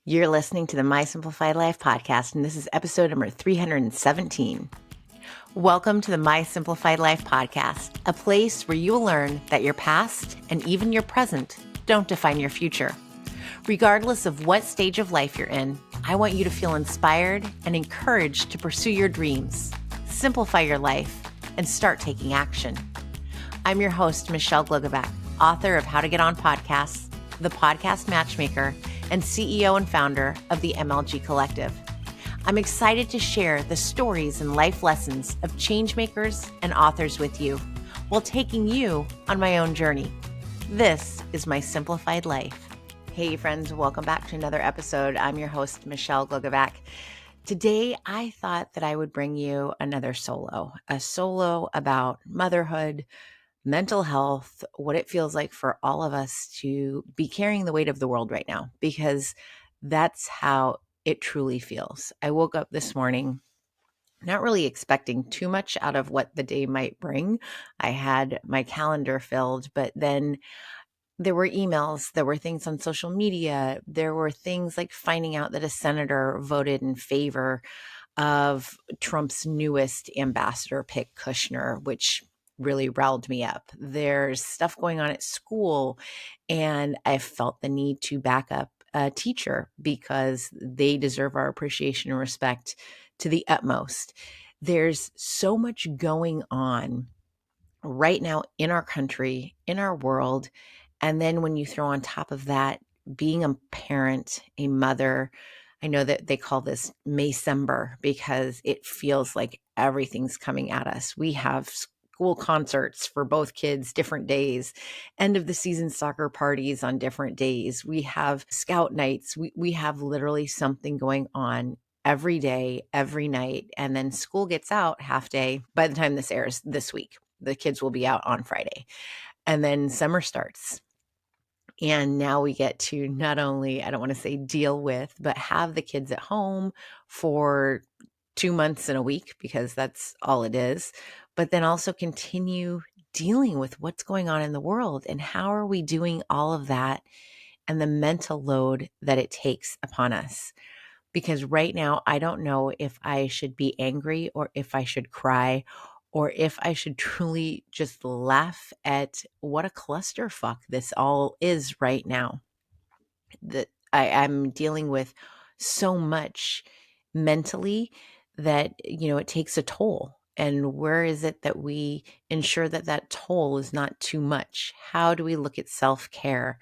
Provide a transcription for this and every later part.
You're listening to the My Simplified Life podcast, and this is episode number 317. Welcome to the My Simplified Life podcast, a place where you will learn that your past and even your present don't define your future. Regardless of what stage of life you're in, I want you to feel inspired and encouraged to pursue your dreams, simplify your life, and start taking action. I'm your host, Michelle Glogovac, author of How to Get On Podcasts, the podcast matchmaker, and CEO and founder of the MLG Collective. I'm excited to share the stories and life lessons of changemakers and authors with you while taking you on my own journey. This is My Simplified Life. Hey friends, welcome back to another episode. I'm your host, Michelle Glogovac. Today, I thought that I would bring you another a solo about motherhood, mental health, what it feels like for all of us to be carrying the weight of the world right now, because that's how it truly feels. I woke up this morning not really expecting too much out of what the day might bring. I had my calendar filled, but then there were emails, there were things on social media, there were things like finding out that a senator voted in favor of Trump's newest ambassador pick, Kushner, which really riled me up. There's stuff going on at school, and I felt the need to back up a teacher because they deserve our appreciation and respect to the utmost. There's so much going on right now in our country, in our world. And then when you throw on top of that, being a parent, a mother, I know that they call this Maycember because it feels like everything's coming at us. We have school concerts for both kids, different days, end of the season soccer parties on different days. We have scout nights. We have literally something going on every day, every night. And then school gets out half day by the time this airs this week. The kids will be out on Friday. And then summer starts. And now we get to not only, I don't want to say deal with, but have the kids at home for 2 months and a week, because that's all it is, but then also continue dealing with what's going on in the world and how are we doing all of that and the mental load that it takes upon us. Because right now, I don't know if I should be angry or if I should cry or if I should truly just laugh at what a clusterfuck this all is right now. That I'm dealing with so much mentally that, it takes a toll. And where is it that we ensure that that toll is not too much? How do we look at self-care?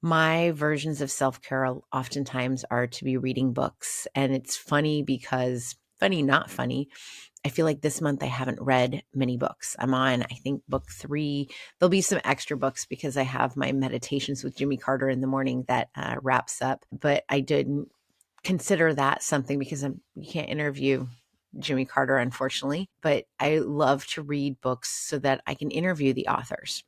My versions of self-care oftentimes are to be reading books. And it's funny because, funny, not funny, I feel like this month I haven't read many books. I'm on, I think, book 3. There'll be some extra books because I have my meditations with Jimmy Carter in the morning that wraps up. But I didn't consider that something because you can't interview Jimmy Carter, unfortunately. But I love to read books so that I can interview the authors.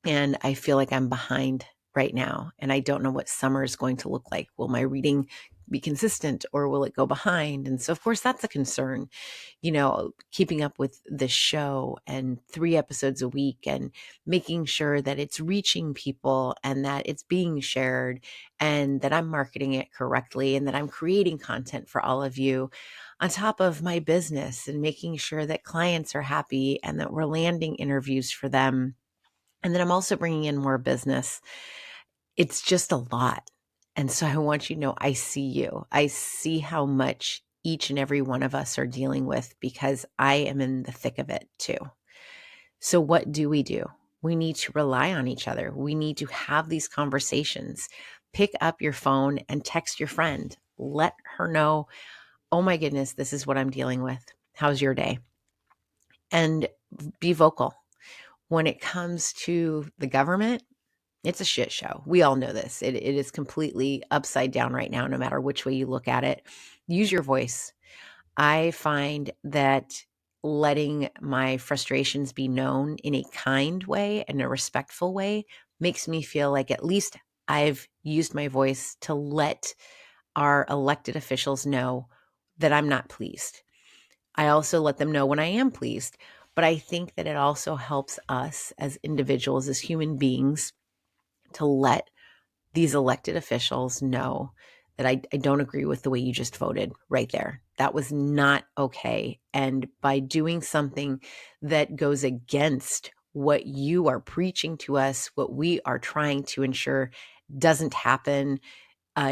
And I feel like I'm behind right now. And I don't know what summer is going to look like. Will my reading be consistent or will it go behind? And so, of course, that's a concern, keeping up with the show and 3 episodes a week and making sure that it's reaching people and that it's being shared and that I'm marketing it correctly and that I'm creating content for all of you on top of my business and making sure that clients are happy and that we're landing interviews for them. And then I'm also bringing in more business. It's just a lot. And so I want you to know I see you. I see how much each and every one of us are dealing with because I am in the thick of it too. So what do? We need to rely on each other. We need to have these conversations. Pick up your phone and text your friend. Let her know, oh my goodness, this is what I'm dealing with. How's your day? And be vocal. When it comes to the government, it's a shit show. We all know this. It is completely upside down right now, no matter which way you look at it. Use your voice. I find that letting my frustrations be known in a kind way and a respectful way makes me feel like at least I've used my voice to let our elected officials know that I'm not pleased. I also let them know when I am pleased. But I think that it also helps us as individuals, as human beings, to let these elected officials know that I don't agree with the way you just voted right there. That was not okay. And by doing something that goes against what you are preaching to us, what we are trying to ensure doesn't happen,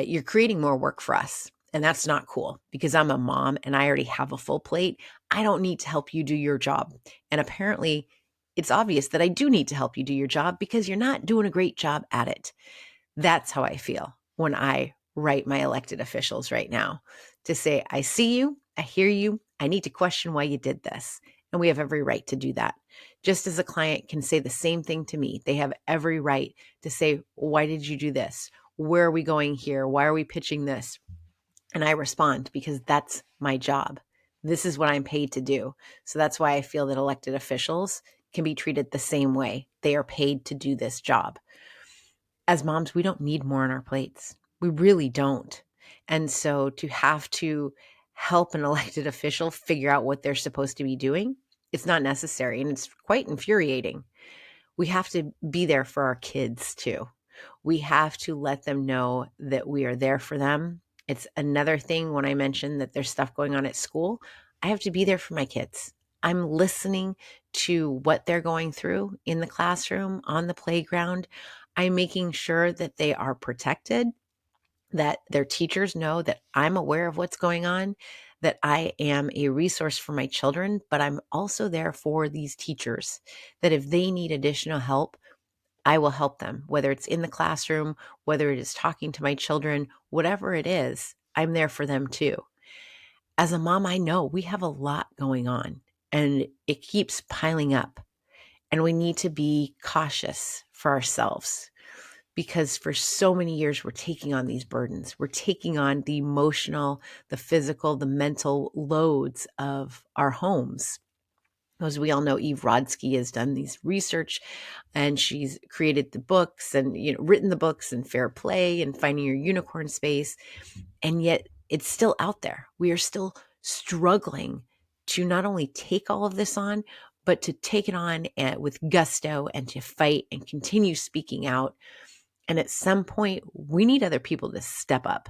you're creating more work for us. And that's not cool because I'm a mom and I already have a full plate. I don't need to help you do your job. And apparently, it's obvious that I do need to help you do your job because you're not doing a great job at it. That's how I feel when I write my elected officials right now, to say, I see you, I hear you, I need to question why you did this. And we have every right to do that. Just as a client can say the same thing to me, they have every right to say, why did you do this? Where are we going here? Why are we pitching this? And I respond because that's my job. This is what I'm paid to do. So that's why I feel that elected officials can be treated the same way. They are paid to do this job. As moms, we don't need more on our plates. We really don't. And so to have to help an elected official figure out what they're supposed to be doing, it's not necessary. And it's quite infuriating. We have to be there for our kids too. We have to let them know that we are there for them. It's another thing when I mentioned that there's stuff going on at school, I have to be there for my kids. I'm listening to what they're going through in the classroom, on the playground. I'm making sure that they are protected, that their teachers know that I'm aware of what's going on, that I am a resource for my children, but I'm also there for these teachers, that if they need additional help, I will help them, whether it's in the classroom, whether it is talking to my children, whatever it is, I'm there for them too. As a mom, I know we have a lot going on and it keeps piling up, and we need to be cautious for ourselves because for so many years, we're taking on these burdens. We're taking on the emotional, the physical, the mental loads of our homes. As we all know, Eve Rodsky has done these research and she's created the books and written the books and Fair Play and Finding Your Unicorn Space. And yet it's still out there. We are still struggling to not only take all of this on, but to take it on with gusto and to fight and continue speaking out. And at some point, we need other people to step up.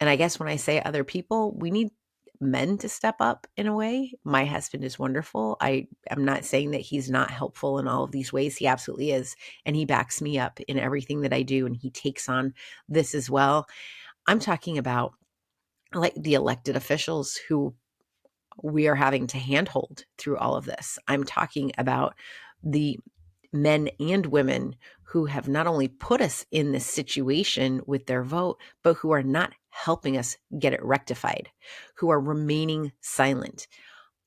And I guess when I say other people, we need men to step up in a way. My husband is wonderful. I am not saying that he's not helpful in all of these ways. He absolutely is. And he backs me up in everything that I do. And he takes on this as well. I'm talking about like the elected officials who we are having to handhold through all of this. I'm talking about the men and women who have not only put us in this situation with their vote, but who are not helping us get it rectified, who are remaining silent.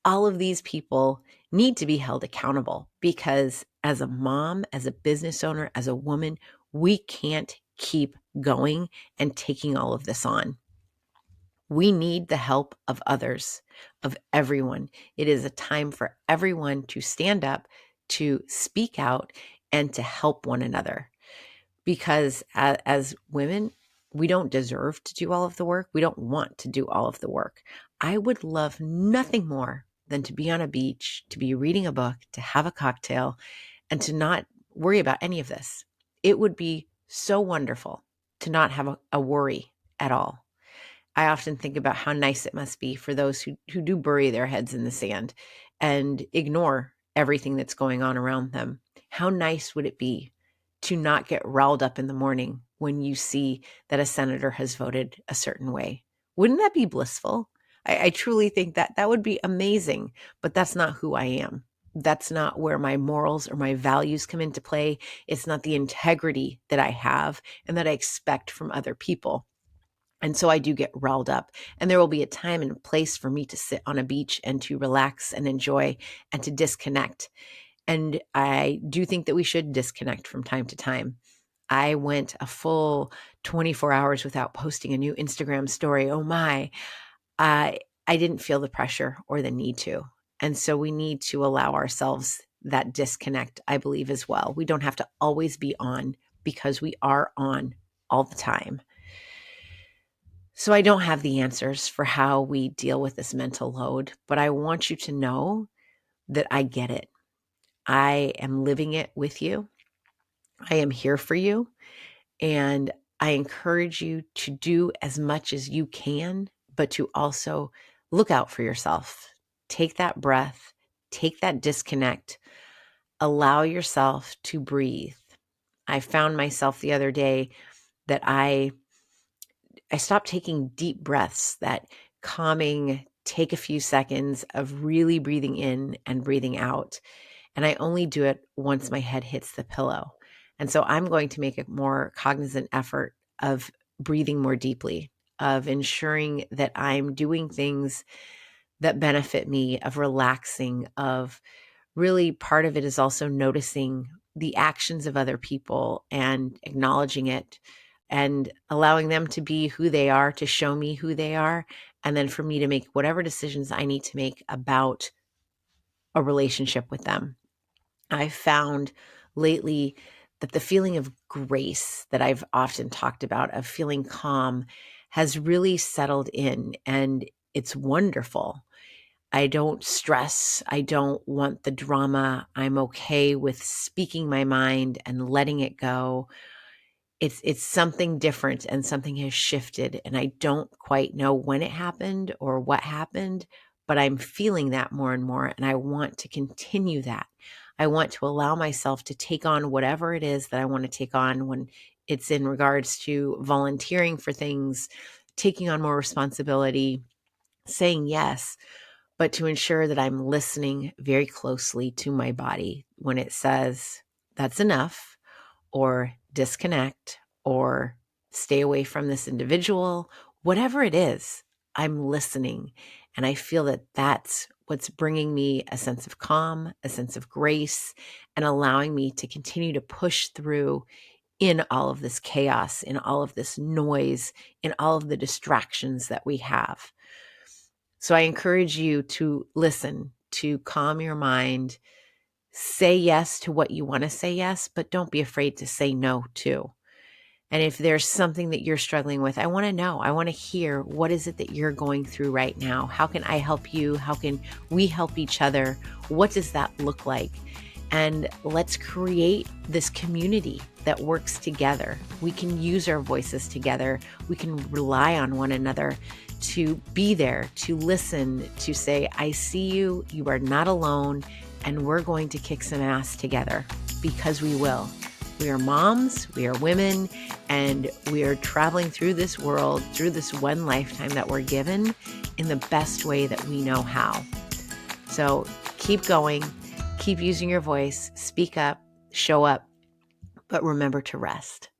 All of these people need to be held accountable because as a mom, as a business owner, as a woman, we can't keep going and taking all of this on. We need the help of others, of everyone. It is a time for everyone to stand up, to speak out, and to help one another. Because as women, we don't deserve to do all of the work. We don't want to do all of the work. I would love nothing more than to be on a beach, to be reading a book, to have a cocktail, and to not worry about any of this. It would be so wonderful to not have a worry at all. I often think about how nice it must be for those who do bury their heads in the sand and ignore everything that's going on around them. How nice would it be to not get riled up in the morning when you see that a senator has voted a certain way? Wouldn't that be blissful? I truly think that that would be amazing, but that's not who I am. That's not where my morals or my values come into play. It's not the integrity that I have and that I expect from other people. And so I do get riled up, and there will be a time and a place for me to sit on a beach and to relax and enjoy and to disconnect. And I do think that we should disconnect from time to time. I went a full 24 hours without posting a new Instagram story. Oh my, I didn't feel the pressure or the need to. And so we need to allow ourselves that disconnect, I believe, as well. We don't have to always be on because we are on all the time. So I don't have the answers for how we deal with this mental load, but I want you to know that I get it. I am living it with you. I am here for you. And I encourage you to do as much as you can, but to also look out for yourself. Take that breath, take that disconnect, allow yourself to breathe. I found myself the other day that I stopped taking deep breaths, that calming, take a few seconds of really breathing in and breathing out. And I only do it once my head hits the pillow. And so I'm going to make a more cognizant effort of breathing more deeply, of ensuring that I'm doing things that benefit me, of relaxing, of really part of it is also noticing the actions of other people and acknowledging it and allowing them to be who they are, to show me who they are, and then for me to make whatever decisions I need to make about a relationship with them. I've found lately that the feeling of grace that I've often talked about, of feeling calm, has really settled in, and it's wonderful. I don't stress. I don't want the drama. I'm okay with speaking my mind and letting it go. It's something different, and something has shifted, and I don't quite know when it happened or what happened, but I'm feeling that more and more, and I want to continue that. I want to allow myself to take on whatever it is that I want to take on, when it's in regards to volunteering for things, taking on more responsibility, saying yes, but to ensure that I'm listening very closely to my body when it says that's enough, or disconnect, or stay away from this individual, whatever it is, I'm listening. And I feel that that's what's bringing me a sense of calm, a sense of grace, and allowing me to continue to push through in all of this chaos, in all of this noise, in all of the distractions that we have. So I encourage you to listen, to calm your mind, say yes to what you want to say yes, but don't be afraid to say no too. And if there's something that you're struggling with, I want to know. I want to hear, what is it that you're going through right now? How can I help you? How can we help each other? What does that look like? And let's create this community that works together. We can use our voices together. We can rely on one another to be there, to listen, to say, I see you, you are not alone, and we're going to kick some ass together, because we will. We are moms, we are women, and we are traveling through this world, through this one lifetime that we're given, in the best way that we know how. So keep going, keep using your voice, speak up, show up, but remember to rest.